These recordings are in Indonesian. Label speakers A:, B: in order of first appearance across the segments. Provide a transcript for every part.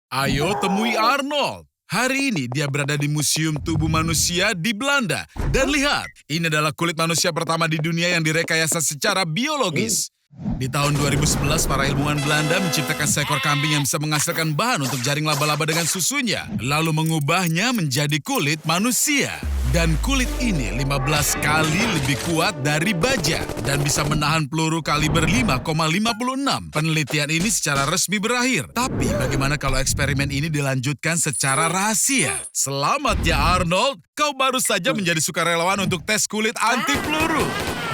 A: Ayo temui Arnold. Hari ini dia berada di Museum Tubuh Manusia di Belanda. Dan lihat, ini adalah kulit manusia pertama di dunia yang direkayasa secara biologis. Di tahun 2011, para ilmuwan Belanda menciptakan seekor kambing yang bisa menghasilkan bahan untuk jaring laba-laba dengan susunya, lalu mengubahnya menjadi kulit manusia. Dan kulit ini 15 kali lebih kuat dari baja dan bisa menahan peluru kaliber 5,56. Penelitian ini secara resmi berakhir. Tapi bagaimana kalau eksperimen ini dilanjutkan secara rahasia? Selamat ya Arnold, kau baru saja menjadi sukarelawan untuk tes kulit anti peluru.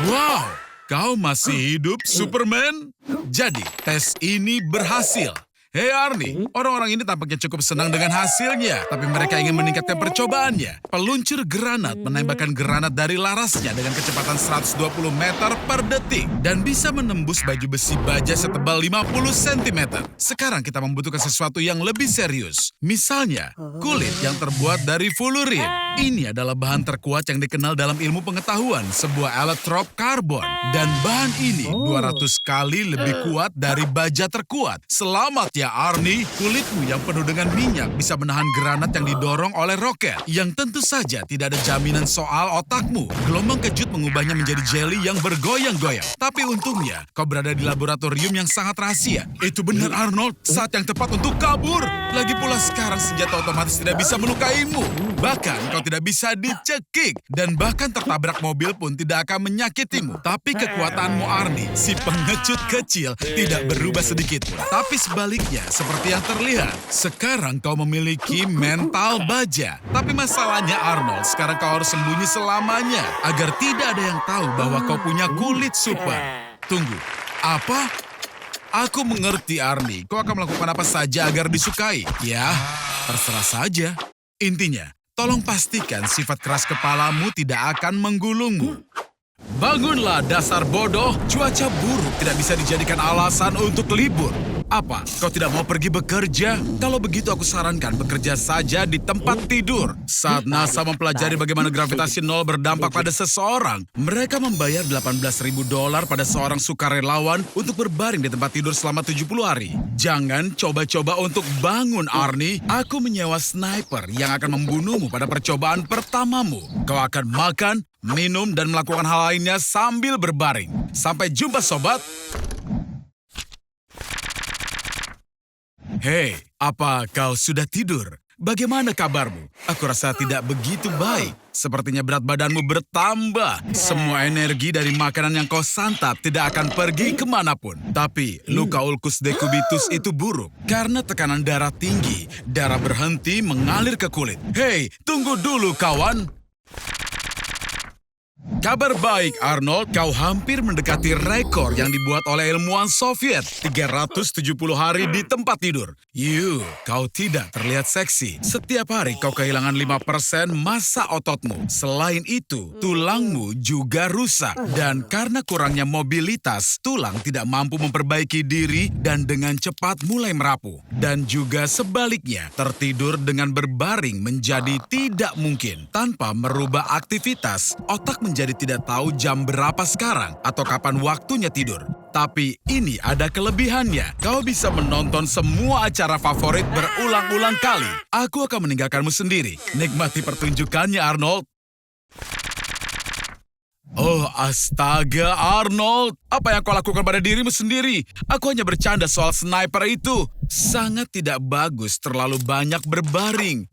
A: Wow! Kau masih hidup, Superman? Jadi, tes ini berhasil. Hei Arnie, orang-orang ini tampaknya cukup senang dengan hasilnya, tapi mereka ingin meningkatkan percobaannya. Peluncur granat menembakkan granat dari larasnya dengan kecepatan 120 meter per detik dan bisa menembus baju besi baja setebal 50 cm. Sekarang kita membutuhkan sesuatu yang lebih serius. Misalnya, kulit yang terbuat dari fluorin. Ini adalah bahan terkuat yang dikenal dalam ilmu pengetahuan, sebuah allotrope karbon. Dan bahan ini 200 kali lebih kuat dari baja terkuat. Selamat ya Arnie, kulitmu yang penuh dengan minyak bisa menahan granat yang didorong oleh roket. Yang tentu saja tidak ada jaminan soal otakmu. Gelombang kejut mengubahnya menjadi jelly yang bergoyang-goyang. Tapi untungnya, kau berada di laboratorium yang sangat rahasia. Itu benar Arnold, saat yang tepat untuk kabur. Lagi pula sekarang senjata otomatis tidak bisa melukaimu. Bahkan kau tidak bisa dicekik. Dan bahkan tertabrak mobil pun tidak akan menyakitimu. Tapi kekuatanmu Arnie, si pengecut kecil, tidak berubah sedikit pun. Tapi sebaliknya, seperti yang terlihat, sekarang kau memiliki mental baja. Tapi masalahnya Arnold, sekarang kau harus sembunyi selamanya. Agar tidak ada yang tahu bahwa kau punya kulit super. Tunggu, apa? Aku mengerti Arnie, kau akan melakukan apa saja agar disukai. Ya, terserah saja. Intinya, tolong pastikan sifat keras kepalamu tidak akan menggulungmu. Bangunlah dasar bodoh, cuaca buruk tidak bisa dijadikan alasan untuk libur. Apa, kau tidak mau pergi bekerja? Kalau begitu aku sarankan bekerja saja di tempat tidur. Saat NASA mempelajari bagaimana gravitasi nol berdampak pada seseorang, mereka membayar $18.000 pada seorang sukarelawan untuk berbaring di tempat tidur selama 70 hari. Jangan coba-coba untuk bangun, Arnie. Aku menyewa sniper yang akan membunuhmu pada percobaan pertamamu. Kau akan makan, minum, dan melakukan hal lainnya sambil berbaring. Sampai jumpa, sobat. Hei, apa kau sudah tidur? Bagaimana kabarmu? Aku rasa tidak begitu baik. Sepertinya berat badanmu bertambah. Semua energi dari makanan yang kau santap tidak akan pergi kemanapun. Tapi luka ulcus decubitus itu buruk. Karena tekanan darah tinggi, darah berhenti mengalir ke kulit. Hei, tunggu dulu kawan. Kabar baik, Arnold. Kau hampir mendekati rekor yang dibuat oleh ilmuwan Soviet. 370 hari di tempat tidur. Kau tidak terlihat seksi. Setiap hari kau kehilangan 5% massa ototmu. Selain itu, tulangmu juga rusak. Dan karena kurangnya mobilitas, tulang tidak mampu memperbaiki diri dan dengan cepat mulai merapuh. Dan juga sebaliknya, tertidur dengan berbaring menjadi tidak mungkin. Tanpa merubah aktivitas, otak menjadi tidak tahu jam berapa sekarang atau kapan waktunya tidur. Tapi ini ada kelebihannya. Kau bisa menonton semua acara favorit berulang-ulang kali. Aku akan meninggalkanmu sendiri. Nikmati pertunjukannya, Arnold. Oh, astaga, Arnold. Apa yang kau lakukan pada dirimu sendiri? Aku hanya bercanda soal sniper itu. Sangat tidak bagus terlalu banyak berbaring.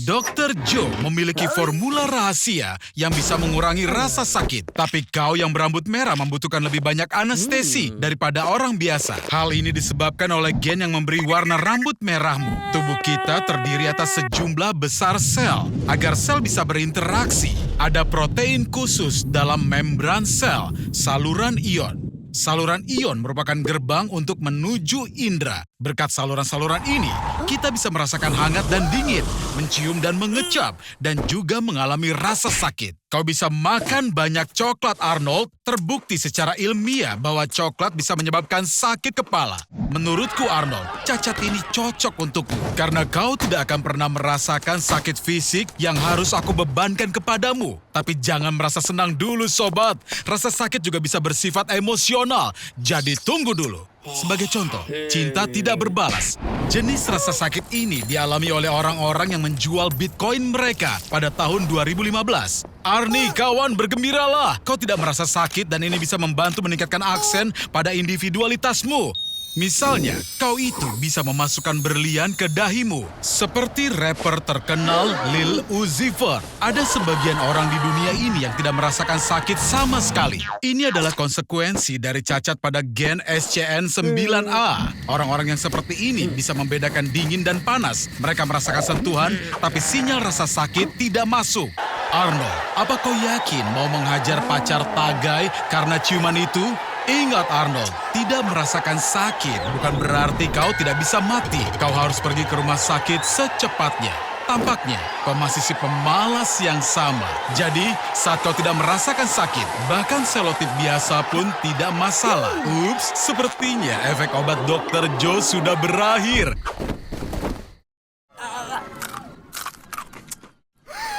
A: Dr. Joe memiliki formula rahasia yang bisa mengurangi rasa sakit. Tapi kau yang berambut merah membutuhkan lebih banyak anestesi daripada orang biasa. Hal ini disebabkan oleh gen yang memberi warna rambut merahmu. Tubuh kita terdiri atas sejumlah besar sel. Agar sel bisa berinteraksi, ada protein khusus dalam membran sel, saluran ion. Saluran ion merupakan gerbang untuk menuju indera. Berkat saluran-saluran ini, kita bisa merasakan hangat dan dingin, mencium dan mengecap, dan juga mengalami rasa sakit. Kau bisa makan banyak coklat, Arnold. Terbukti secara ilmiah bahwa coklat bisa menyebabkan sakit kepala. Menurutku, Arnold, cacat ini cocok untukmu. Karena kau tidak akan pernah merasakan sakit fisik yang harus aku bebankan kepadamu. Tapi jangan merasa senang dulu, sobat. Rasa sakit juga bisa bersifat emosional. Jadi tunggu dulu. Sebagai contoh, cinta tidak berbalas. Jenis rasa sakit ini dialami oleh orang-orang yang menjual Bitcoin mereka pada tahun 2015. Arnie, kawan, bergembiralah. Kau tidak merasa sakit dan ini bisa membantu meningkatkan aksen pada individualitasmu. Misalnya, kau itu bisa memasukkan berlian ke dahimu. Seperti rapper terkenal Lil Uzi Vert. Ada sebagian orang di dunia ini yang tidak merasakan sakit sama sekali. Ini adalah konsekuensi dari cacat pada gen SCN9A. Orang-orang yang seperti ini bisa membedakan dingin dan panas. Mereka merasakan sentuhan, tapi sinyal rasa sakit tidak masuk. Arnold, apa kau yakin mau menghajar pacar tagai karena ciuman itu? Ingat Arnold, tidak merasakan sakit bukan berarti kau tidak bisa mati. Kau harus pergi ke rumah sakit secepatnya. Tampaknya kau masih si pemalas yang sama. Jadi, saat kau tidak merasakan sakit, bahkan selotip biasa pun tidak masalah. Ups, sepertinya efek obat Dr. Joe sudah berakhir.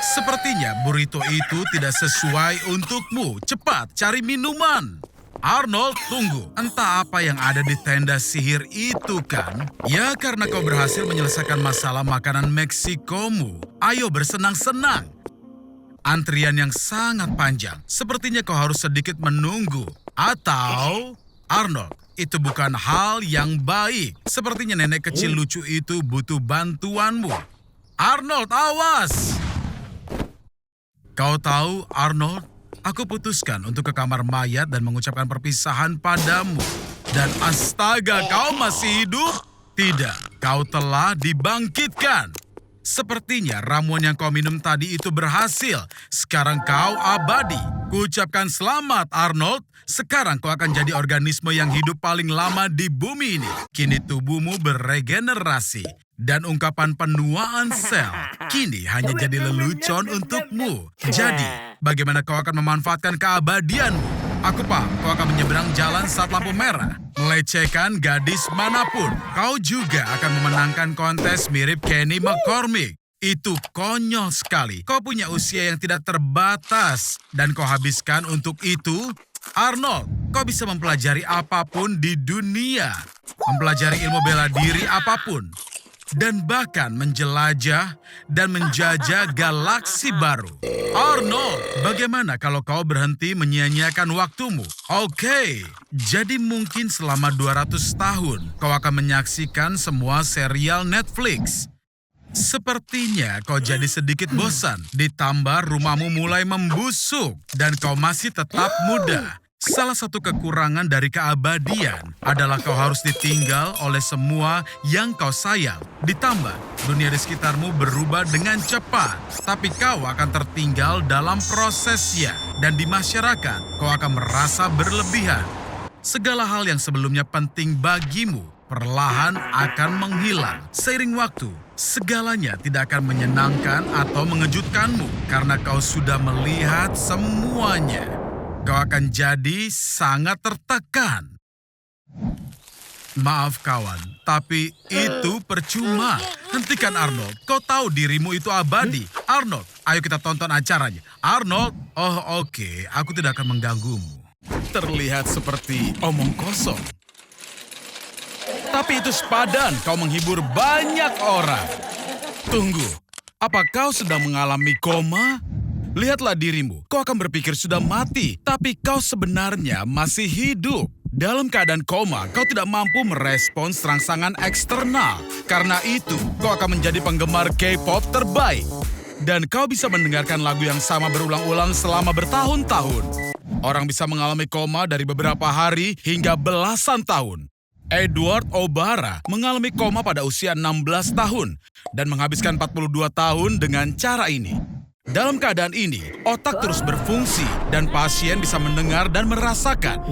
A: Sepertinya burrito itu tidak sesuai untukmu. Cepat, cari minuman. Arnold, tunggu. Entah apa yang ada di tenda sihir itu kan? Ya, karena kau berhasil menyelesaikan masalah makanan Meksikomu. Ayo bersenang-senang. Antrian yang sangat panjang. Sepertinya kau harus sedikit menunggu. Atau, Arnold, itu bukan hal yang baik. Sepertinya nenek kecil lucu itu butuh bantuanmu. Arnold, awas! Kau tahu, Arnold? Aku putuskan untuk ke kamar mayat dan mengucapkan perpisahan padamu. Dan astaga, kau masih hidup? Tidak, kau telah dibangkitkan. Sepertinya ramuan yang kau minum tadi itu berhasil. Sekarang kau abadi. Kuucapkan selamat, Arnold. Sekarang kau akan jadi organisme yang hidup paling lama di bumi ini. Kini tubuhmu beregenerasi. Dan ungkapan penuaan sel kini hanya jadi lelucon untukmu. Jadi, bagaimana kau akan memanfaatkan keabadianmu? Aku paham, kau akan menyeberang jalan saat lampu merah. Melecehkan gadis manapun. Kau juga akan memenangkan kontes mirip Kenny McCormick. Itu konyol sekali. Kau punya usia yang tidak terbatas. Dan kau habiskan untuk itu. Arnold, kau bisa mempelajari apapun di dunia. Mempelajari ilmu bela diri apapun. Dan bahkan menjelajah dan menjajah galaksi baru. Arnold, bagaimana kalau kau berhenti menyia-nyiakan waktumu? Oke, jadi mungkin selama 200 tahun kau akan menyaksikan semua serial Netflix. Sepertinya kau jadi sedikit bosan, ditambah rumahmu mulai membusuk dan kau masih tetap muda. Salah satu kekurangan dari keabadian adalah kau harus ditinggal oleh semua yang kau sayang. Ditambah, dunia di sekitarmu berubah dengan cepat. Tapi kau akan tertinggal dalam prosesnya. Dan di masyarakat, kau akan merasa berlebihan. Segala hal yang sebelumnya penting bagimu, perlahan akan menghilang. Seiring waktu, segalanya tidak akan menyenangkan atau mengejutkanmu. Karena kau sudah melihat semuanya. Kau akan jadi sangat tertekan. Maaf kawan, tapi itu percuma. Hentikan Arnold, kau tahu dirimu itu abadi. Arnold, ayo kita tonton acaranya. Arnold, oh oke, aku tidak akan mengganggumu. Terlihat seperti omong kosong. Tapi itu sepadan, kau menghibur banyak orang. Tunggu, apa kau sedang mengalami koma? Lihatlah dirimu, kau akan berpikir sudah mati, tapi kau sebenarnya masih hidup. Dalam keadaan koma, kau tidak mampu merespons rangsangan eksternal. Karena itu, kau akan menjadi penggemar K-pop terbaik. Dan kau bisa mendengarkan lagu yang sama berulang-ulang selama bertahun-tahun. Orang bisa mengalami koma dari beberapa hari hingga belasan tahun. Edward Obara mengalami koma pada usia 16 tahun dan menghabiskan 42 tahun dengan cara ini. Dalam keadaan ini, otak terus berfungsi dan pasien bisa mendengar dan merasakan.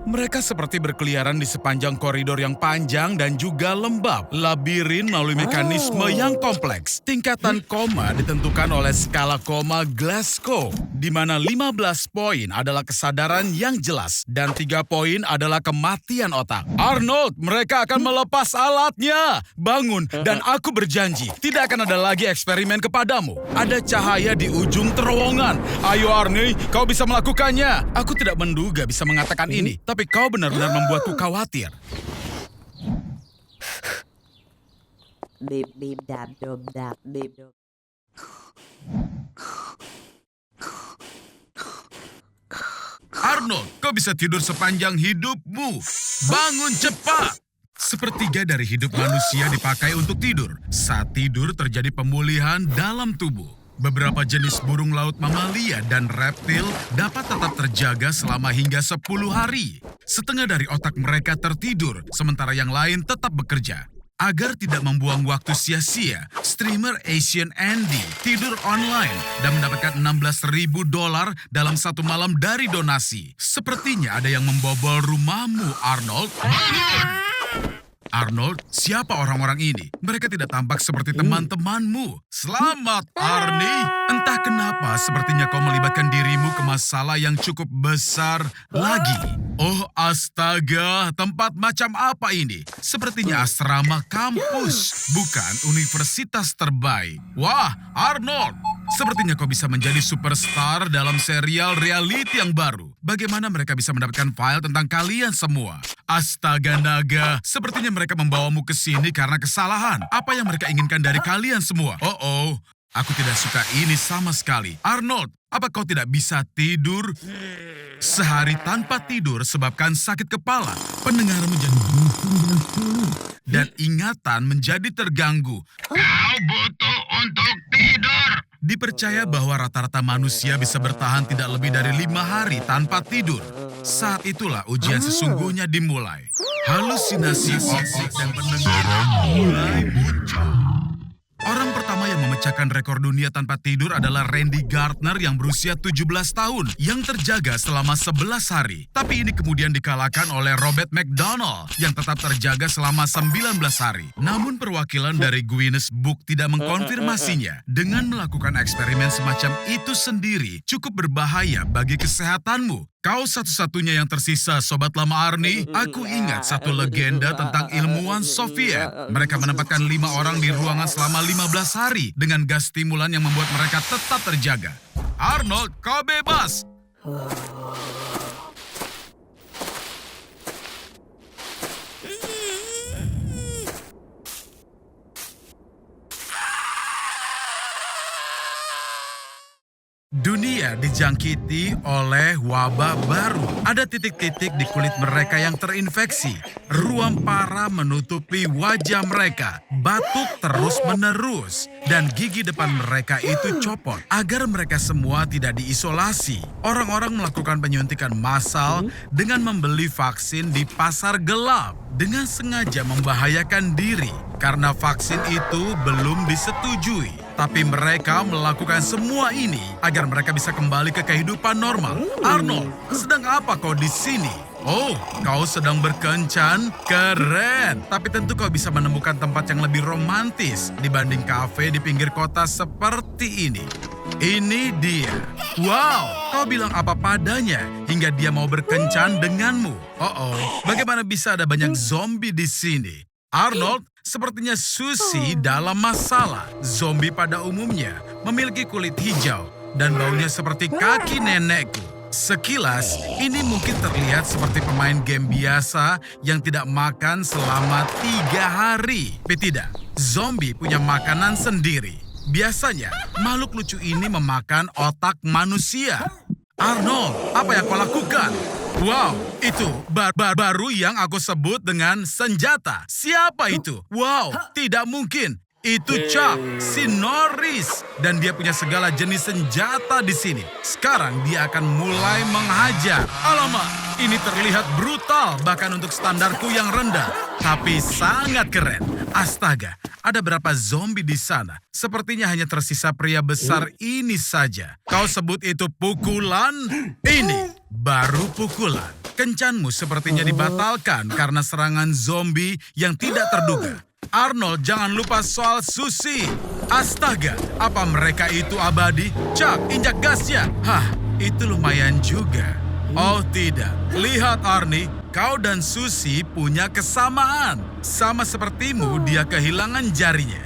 A: Mereka seperti berkeliaran di sepanjang koridor yang panjang dan juga lembab. Labirin melalui mekanisme yang kompleks. Tingkatan koma ditentukan oleh skala koma Glasgow, di mana 15 poin adalah kesadaran yang jelas dan 3 poin adalah kematian otak. Arnold, mereka akan melepas alatnya. Bangun, dan aku berjanji, tidak akan ada lagi eksperimen kepadamu. Ada cahaya di ujung terowongan. Ayo Arnie, kau bisa melakukannya. Aku tidak menduga bisa mengatakan ini. Tapi kau benar-benar membuatku khawatir.
B: beep beep dab dub dab beep dub.
A: Arnold, kau bisa tidur sepanjang hidupmu. Bangun cepat. Sepertiga dari hidup manusia dipakai untuk tidur. Saat tidur terjadi pemulihan dalam tubuh. Beberapa jenis burung laut mamalia dan reptil dapat tetap terjaga selama hingga 10 hari. Setengah dari otak mereka tertidur, sementara yang lain tetap bekerja. Agar tidak membuang waktu sia-sia, streamer Asian Andy tidur online dan mendapatkan $16.000 dalam satu malam dari donasi. Sepertinya ada yang membobol rumahmu, Arnold. Arnold, siapa orang-orang ini? Mereka tidak tampak seperti teman-temanmu. Selamat, Arnie. Entah kenapa sepertinya kau melibatkan dirimu ke masalah yang cukup besar lagi. Oh astaga, tempat macam apa ini? Sepertinya asrama kampus, bukan universitas terbaik. Wah, Arnold, sepertinya kau bisa menjadi superstar dalam serial reality yang baru. Bagaimana mereka bisa mendapatkan file tentang kalian semua? Astaga naga, sepertinya mereka membawamu ke sini karena kesalahan. Apa yang mereka inginkan dari kalian semua? Oh, aku tidak suka ini sama sekali. Arnold, apa kau tidak bisa tidur? Sehari tanpa tidur sebabkan sakit kepala, pendengaran menjadi buntung dan sulit, dan ingatan menjadi terganggu. Kau butuh untuk tidur. Dipercaya bahwa rata-rata manusia bisa bertahan tidak lebih dari 5 hari tanpa tidur. Saat itulah ujian sesungguhnya dimulai. Halusinasi otak dan pendengaran mulai muncul. Orang pertama yang memecahkan rekor dunia tanpa tidur adalah Randy Gardner yang berusia 17 tahun yang terjaga selama 11 hari. Tapi ini kemudian dikalahkan oleh Robert McDonald yang tetap terjaga selama 19 hari. Namun perwakilan dari Guinness Book tidak mengkonfirmasinya. Dengan melakukan eksperimen semacam itu sendiri cukup berbahaya bagi kesehatanmu. Kau satu-satunya yang tersisa, Sobat Lama Arnie. Aku ingat satu legenda tentang ilmuwan Soviet. Mereka menempatkan 5 orang di ruangan selama 15 hari dengan gas stimulan yang membuat mereka tetap terjaga. Arnold, kau bebas! Dunia dijangkiti oleh wabah baru. Ada titik-titik di kulit mereka yang terinfeksi. Ruam parah menutupi wajah mereka. Batuk terus-menerus. Dan gigi depan mereka itu copot. Agar mereka semua tidak diisolasi. Orang-orang melakukan penyuntikan massal dengan membeli vaksin di pasar gelap. Dengan sengaja membahayakan diri. Karena vaksin itu belum disetujui. Tapi mereka melakukan semua ini agar mereka bisa kembali ke kehidupan normal. Arnold, sedang apa kau di sini? Oh, kau sedang berkencan? Keren! Tapi tentu kau bisa menemukan tempat yang lebih romantis dibanding kafe di pinggir kota seperti ini. Ini dia. Wow, kau bilang apa padanya hingga dia mau berkencan denganmu. Bagaimana bisa ada banyak zombie di sini? Arnold, sepertinya Susie dalam masalah. Zombie pada umumnya memiliki kulit hijau dan baunya seperti kaki nenekku. Sekilas, ini mungkin terlihat seperti pemain game biasa yang tidak makan selama 3 hari. Tapi tidak, zombie punya makanan sendiri. Biasanya, makhluk lucu ini memakan otak manusia. Arnold, apa yang kau lakukan? Wow, itu baru yang aku sebut dengan senjata. Siapa itu? Wow, tidak mungkin. Itu Chuck, si Norris. Dan dia punya segala jenis senjata di sini. Sekarang dia akan mulai menghajar. Alamak, ini terlihat brutal bahkan untuk standarku yang rendah. Tapi sangat keren. Astaga, ada berapa zombie di sana? Sepertinya hanya tersisa pria besar ini saja. Kau sebut itu pukulan? Ini baru pukulan. Kencanmu sepertinya dibatalkan karena serangan zombie yang tidak terduga. Arnold, jangan lupa soal Susie. Astaga, apa mereka itu abadi? Chuck, injak gasnya. Hah, itu lumayan juga. Oh tidak, lihat Arnie, kau dan Susie punya kesamaan. Sama sepertimu, dia kehilangan jarinya.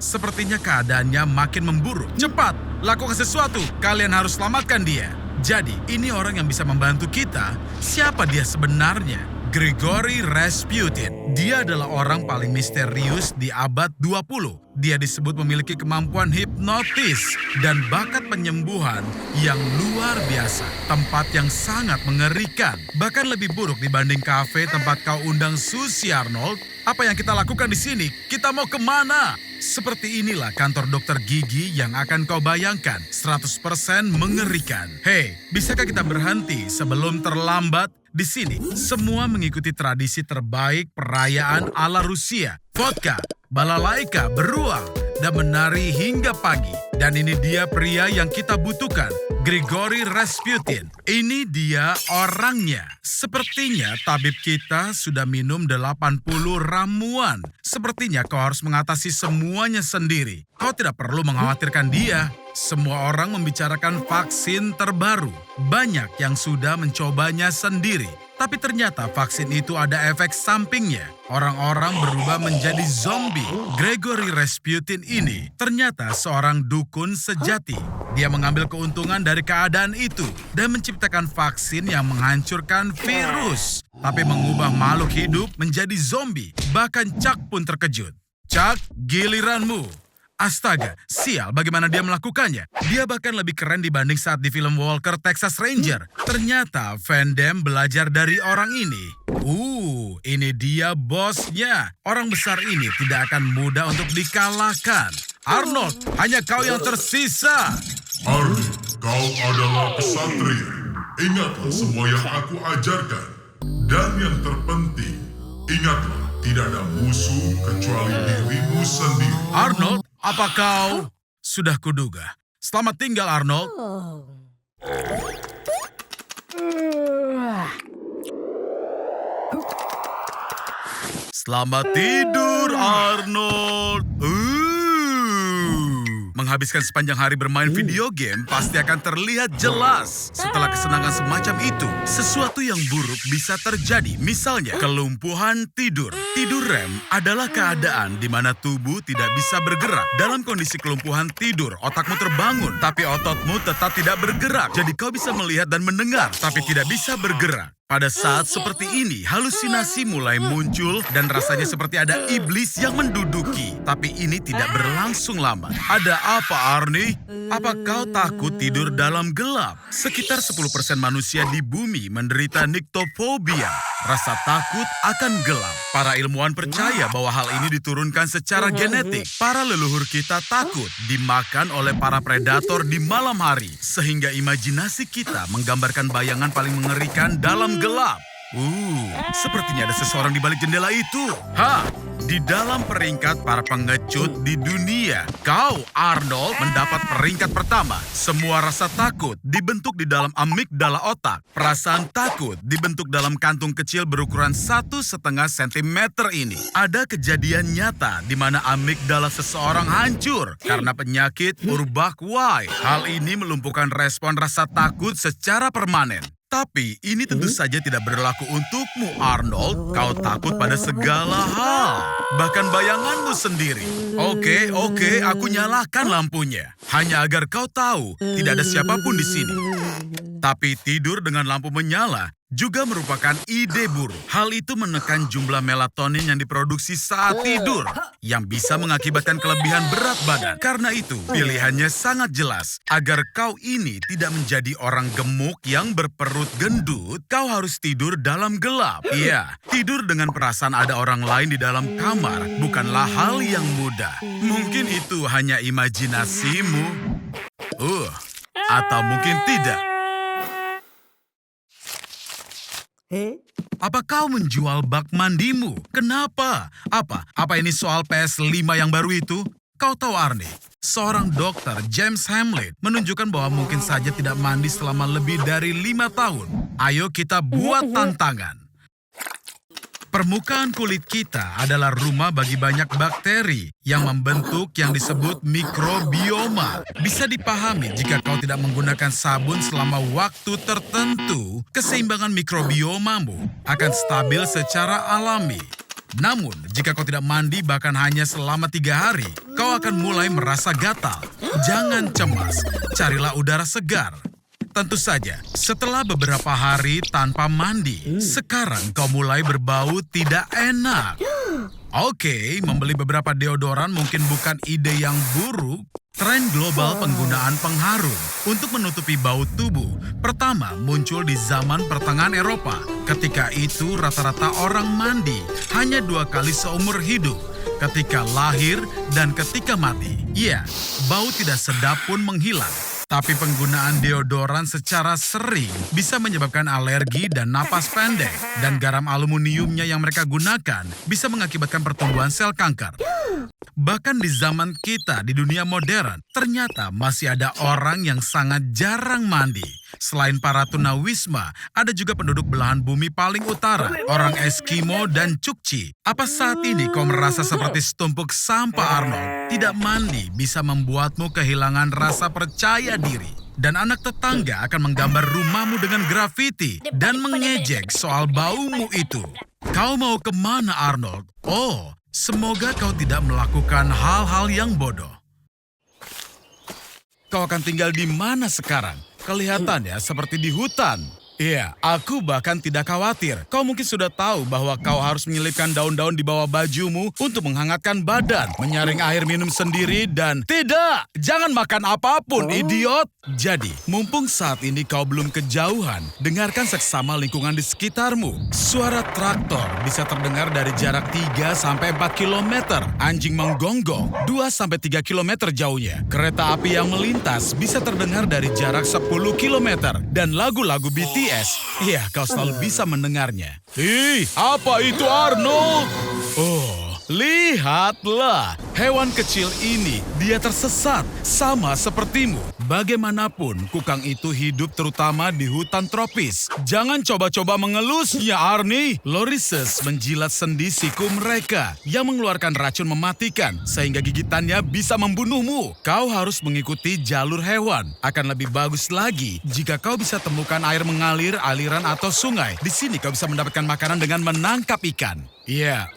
A: Sepertinya keadaannya makin memburuk. Cepat, lakukan sesuatu. Kalian harus selamatkan dia. Jadi, ini orang yang bisa membantu kita. Siapa dia sebenarnya? Grigory Rasputin. Dia adalah orang paling misterius di abad 20. Dia disebut memiliki kemampuan hipnotis dan bakat penyembuhan yang luar biasa. Tempat yang sangat mengerikan. Bahkan lebih buruk dibanding kafe tempat kau undang Susie, Arnold. Apa yang kita lakukan di sini? Kita mau kemana? Seperti inilah kantor dokter gigi yang akan kau bayangkan. 100% mengerikan. Hei, bisakah kita berhenti sebelum terlambat? Di sini, semua mengikuti tradisi terbaik perayaan ala Rusia. Vodka, balalaika, beruang, dan menari hingga pagi. Dan ini dia pria yang kita butuhkan, Grigory Rasputin. Ini dia orangnya. Sepertinya tabib kita sudah minum 80 ramuan. Sepertinya kau harus mengatasi semuanya sendiri. Kau tidak perlu mengkhawatirkan dia. Semua orang membicarakan vaksin terbaru. Banyak yang sudah mencobanya sendiri. Tapi ternyata vaksin itu ada efek sampingnya. Orang-orang berubah menjadi zombie. Grigory Rasputin ini ternyata seorang dukun sejati. Dia mengambil keuntungan dari keadaan itu dan menciptakan vaksin yang menghancurkan virus. Tapi mengubah makhluk hidup menjadi zombie. Bahkan Chuck pun terkejut. Chuck, giliranmu. Astaga, sial bagaimana dia melakukannya. Dia bahkan lebih keren dibanding saat di film Walker Texas Ranger. Ternyata Van Damme belajar dari orang ini. Ini dia bosnya. Orang besar ini tidak akan mudah untuk dikalahkan. Arnold, hanya kau yang tersisa.
C: Arnie, kau adalah kesatria. Ingatlah semua yang aku ajarkan. Dan yang terpenting, ingatlah tidak ada musuh kecuali dirimu sendiri.
A: Arnold, apa kau? Sudah kuduga. Selamat tinggal, Arnold. Selamat tidur, Arnold. Menghabiskan sepanjang hari bermain video game pasti akan terlihat jelas. Setelah kesenangan semacam itu, sesuatu yang buruk bisa terjadi. Misalnya, kelumpuhan tidur. Tidur REM adalah keadaan di mana tubuh tidak bisa bergerak. Dalam kondisi kelumpuhan tidur, otakmu terbangun, tapi ototmu tetap tidak bergerak. Jadi kau bisa melihat dan mendengar, tapi tidak bisa bergerak. Pada saat seperti ini, halusinasi mulai muncul dan rasanya seperti ada iblis yang menduduki. Tapi ini tidak berlangsung lama. Ada apa, Arnie? Apa kau takut tidur dalam gelap? Sekitar 10% manusia di bumi menderita nyctophobia, rasa takut akan gelap. Para ilmuwan percaya bahwa hal ini diturunkan secara genetik. Para leluhur kita takut dimakan oleh para predator di malam hari, sehingga imajinasi kita menggambarkan bayangan paling mengerikan dalam gelap. Sepertinya ada seseorang di balik jendela itu. Di dalam peringkat para pengecut di dunia, kau, Arnold, mendapat peringkat pertama. Semua rasa takut dibentuk di dalam amigdala otak. Perasaan takut dibentuk dalam kantung kecil berukuran 1,5 cm ini. Ada kejadian nyata di mana amigdala seseorang hancur karena penyakit Urbach-White. Hal ini melumpuhkan respon rasa takut secara permanen. Tapi ini tentu saja tidak berlaku untukmu, Arnold. Kau takut pada segala hal, bahkan bayanganmu sendiri. Oke, aku nyalakan lampunya. Hanya agar kau tahu, tidak ada siapapun di sini. Tapi tidur dengan lampu menyala juga merupakan ide buruk. Hal itu menekan jumlah melatonin yang diproduksi saat tidur, yang bisa mengakibatkan kelebihan berat badan. Karena itu, pilihannya sangat jelas. Agar kau ini tidak menjadi orang gemuk yang berperut gendut, kau harus tidur dalam gelap. Iya, tidur dengan perasaan ada orang lain di dalam kamar bukanlah hal yang mudah. Mungkin itu hanya imajinasimu. Atau mungkin tidak. Apa kau menjual bak mandimu? Kenapa? Apa ini soal PS5 yang baru itu? Kau tahu, Arnie, seorang dokter, James Hamlet, menunjukkan bahwa mungkin saja tidak mandi selama lebih dari 5 tahun. Ayo kita buat tantangan. Permukaan kulit kita adalah rumah bagi banyak bakteri yang membentuk yang disebut mikrobioma. Bisa dipahami jika kau tidak menggunakan sabun selama waktu tertentu, keseimbangan mikrobiomamu akan stabil secara alami. Namun, jika kau tidak mandi bahkan hanya selama 3 hari, kau akan mulai merasa gatal. Jangan cemas, carilah udara segar. Tentu saja, setelah beberapa hari tanpa mandi, sekarang kau mulai berbau tidak enak. Oke, membeli beberapa deodoran mungkin bukan ide yang buruk. Tren global penggunaan pengharum untuk menutupi bau tubuh pertama muncul di zaman pertengahan Eropa. Ketika itu rata-rata orang mandi hanya 2 kali seumur hidup, ketika lahir dan ketika mati. Iya, bau tidak sedap pun menghilang. Tapi penggunaan deodoran secara sering bisa menyebabkan alergi dan napas pendek. Dan garam aluminiumnya yang mereka gunakan bisa mengakibatkan pertumbuhan sel kanker. Bahkan di zaman kita, di dunia modern, ternyata masih ada orang yang sangat jarang mandi. Selain para tunawisma, ada juga penduduk belahan bumi paling utara, orang Eskimo dan Chukchi. Apa saat ini kau merasa seperti setumpuk sampah, Arnold? Tidak mandi bisa membuatmu kehilangan rasa percaya diri. Dan anak tetangga akan menggambar rumahmu dengan grafiti dan mengejek soal baumu itu. Kau mau kemana, Arnold? Oh, semoga kau tidak melakukan hal-hal yang bodoh. Kau akan tinggal di mana sekarang? Kelihatannya seperti di hutan. Iya, aku bahkan tidak khawatir. Kau mungkin sudah tahu bahwa kau harus menyelipkan daun-daun di bawah bajumu untuk menghangatkan badan, menyaring air minum sendiri, dan tidak, jangan makan apapun, idiot. Jadi, mumpung saat ini kau belum kejauhan, dengarkan seksama lingkungan di sekitarmu. Suara traktor bisa terdengar dari jarak 3-4 km. Anjing menggonggong 2-3 km jauhnya. Kereta api yang melintas bisa terdengar dari jarak 10 km. Dan lagu-lagu BTS, iya, kau selalu bisa mendengarnya. Ih, apa itu, Arnold? Oh, lihatlah. Hewan kecil ini, dia tersesat sama sepertimu. Bagaimanapun, kukang itu hidup terutama di hutan tropis. Jangan coba-coba mengelusnya, Arnie. Lorises menjilat sendi siku mereka yang mengeluarkan racun mematikan sehingga gigitannya bisa membunuhmu. Kau harus mengikuti jalur hewan. Akan lebih bagus lagi jika kau bisa temukan air mengalir, aliran atau sungai. Di sini kau bisa mendapatkan makanan dengan menangkap ikan. Iya,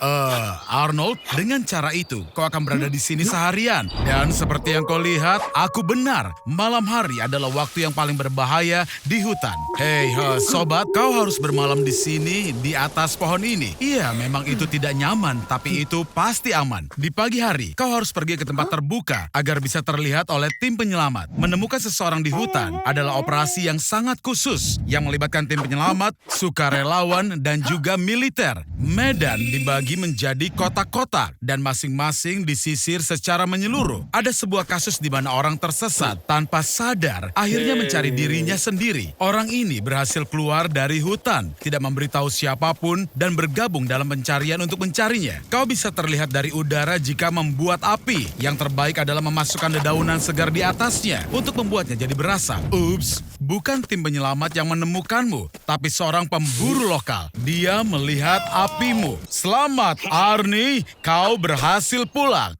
A: Arnold, dengan cara itu kau akan berada di sini seharian. Dan seperti yang kau lihat, aku benar. Malam hari adalah waktu yang paling berbahaya di hutan. Hei, sobat, kau harus bermalam di sini, di atas pohon ini. Iya, memang itu tidak nyaman, tapi itu pasti aman. Di pagi hari, kau harus pergi ke tempat terbuka agar bisa terlihat oleh tim penyelamat. Menemukan seseorang di hutan adalah operasi yang sangat khusus yang melibatkan tim penyelamat, sukarelawan, dan juga militer. Medan dibagi menjadi kotak-kotak dan masing-masing disisir secara menyeluruh. Ada sebuah kasus di mana orang tersesat tanpa sadar, akhirnya mencari dirinya sendiri. Orang ini berhasil keluar dari hutan, tidak memberitahu siapapun dan bergabung dalam pencarian untuk mencarinya. Kau bisa terlihat dari udara jika membuat api. Yang terbaik adalah memasukkan dedaunan segar di atasnya untuk membuatnya jadi berasa. Ups, bukan tim penyelamat yang menemukanmu, tapi seorang pemburu lokal. Dia melihat apimu. Selamat, Arnie, kau berhasil pulang.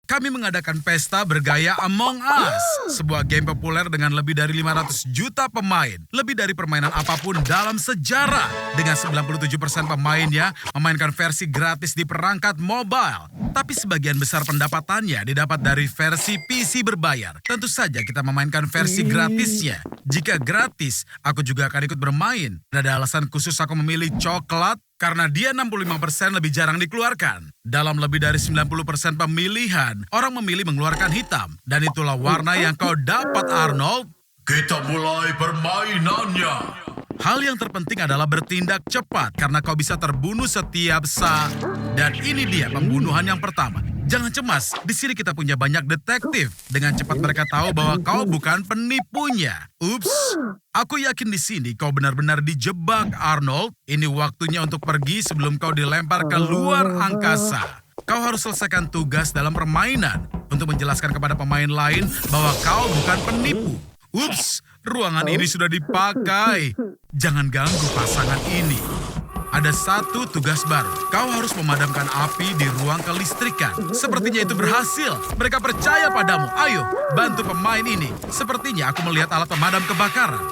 A: Kami mengadakan pesta bergaya Among Us, sebuah game populer dengan lebih dari 500 juta pemain, lebih dari permainan apapun dalam sejarah. Dengan 97% pemainnya memainkan versi gratis di perangkat mobile. Tapi sebagian besar pendapatannya didapat dari versi PC berbayar. Tentu saja kita memainkan versi gratisnya. Jika gratis, aku juga akan ikut bermain. Ada alasan khusus aku memilih coklat, karena dia 65% lebih jarang dikeluarkan. Dalam lebih dari 90% pemilihan, orang memilih mengeluarkan hitam. Dan itulah warna yang kau dapat, Arnold. Kita mulai permainannya. Hal yang terpenting adalah bertindak cepat karena kau bisa terbunuh setiap saat. Dan ini dia pembunuhan yang pertama. Jangan cemas, di sini kita punya banyak detektif. Dengan cepat mereka tahu bahwa kau bukan penipunya. Ups, aku yakin di sini kau benar-benar dijebak, Arnold. Ini waktunya untuk pergi sebelum kau dilempar ke luar angkasa. Kau harus selesaikan tugas dalam permainan untuk menjelaskan kepada pemain lain bahwa kau bukan penipu. Ups, ruangan ini sudah dipakai. Jangan ganggu pasangan ini. Ada satu tugas baru. Kau harus memadamkan api di ruang kelistrikan. Sepertinya itu berhasil. Mereka percaya padamu. Ayo, bantu pemain ini. Sepertinya aku melihat alat pemadam kebakaran.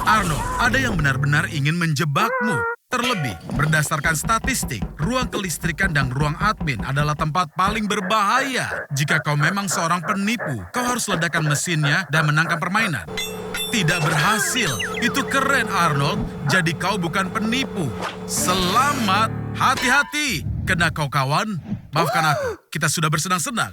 A: Arnold, ada yang benar-benar ingin menjebakmu. Terlebih, berdasarkan statistik, ruang kelistrikan dan ruang admin adalah tempat paling berbahaya. Jika kau memang seorang penipu, kau harus ledakan mesinnya dan menangkan permainan. Tidak berhasil. Itu keren, Arnold. Jadi kau bukan penipu. Selamat. Hati-hati. Kena kau, kawan. Maafkan aku. Kita sudah bersenang-senang.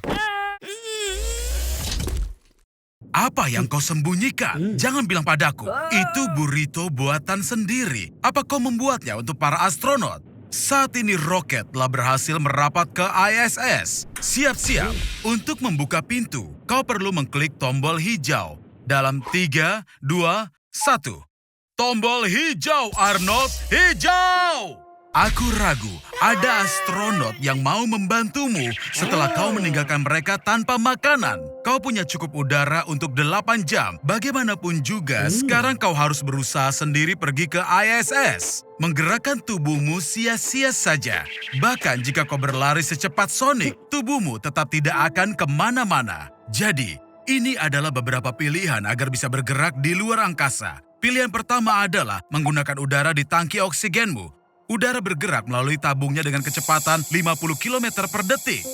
A: Apa yang kau sembunyikan? Jangan bilang padaku. Itu burrito buatan sendiri. Apa kau membuatnya untuk para astronot? Saat ini roket telah berhasil merapat ke ISS. Siap-siap. Untuk membuka pintu, kau perlu mengklik tombol hijau. Dalam 3, 2, 1. Tombol hijau, Arnold. Hijau! Aku ragu, ada astronot yang mau membantumu setelah kau meninggalkan mereka tanpa makanan. Kau punya cukup udara untuk 8 jam. Bagaimanapun juga, sekarang kau harus berusaha sendiri pergi ke ISS. Menggerakkan tubuhmu sia-sia saja. Bahkan jika kau berlari secepat Sonic, tubuhmu tetap tidak akan kemana-mana. Jadi, ini adalah beberapa pilihan agar bisa bergerak di luar angkasa. Pilihan pertama adalah menggunakan udara di tangki oksigenmu. Udara bergerak melalui tabungnya dengan kecepatan 50 km per detik.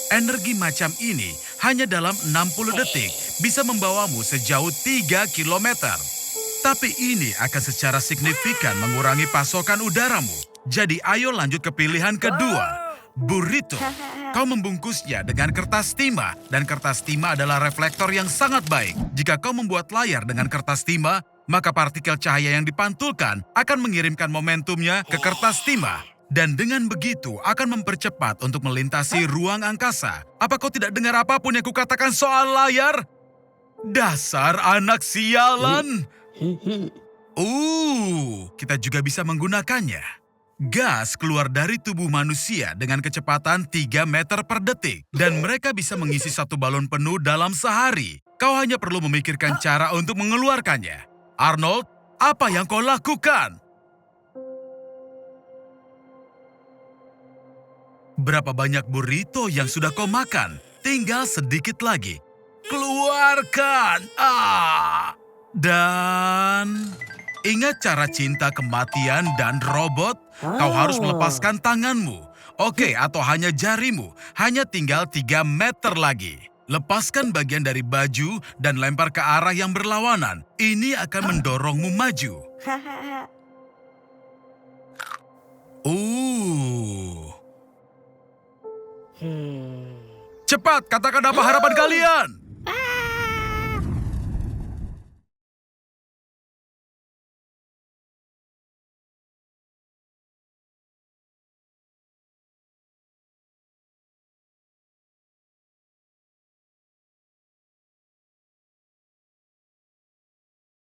A: Energi macam ini hanya dalam 60 detik bisa membawamu sejauh 3 km. Tapi ini akan secara signifikan mengurangi pasokan udaramu. Jadi ayo lanjut ke pilihan kedua. Burrito. Kau membungkusnya dengan kertas timah, dan kertas timah adalah reflektor yang sangat baik. Jika kau membuat layar dengan kertas timah, maka partikel cahaya yang dipantulkan akan mengirimkan momentumnya ke kertas timah. Dan dengan begitu akan mempercepat untuk melintasi ruang angkasa. Apa kau tidak dengar apapun yang kukatakan soal layar? Dasar anak sialan! Kita juga bisa menggunakannya. Gas keluar dari tubuh manusia dengan kecepatan 3 meter per detik. Dan mereka bisa mengisi satu balon penuh dalam sehari. Kau hanya perlu memikirkan cara untuk mengeluarkannya. Arnold, apa yang kau lakukan? Berapa banyak burrito yang sudah kau makan? Tinggal sedikit lagi. Keluarkan! Dan ingat cara cinta kematian dan robot? Kau harus melepaskan tanganmu. Oke, atau hanya jarimu. Hanya tinggal 3 meter lagi. Lepaskan bagian dari baju dan lempar ke arah yang berlawanan. Ini akan mendorongmu maju. Cepat, katakan apa harapan kalian?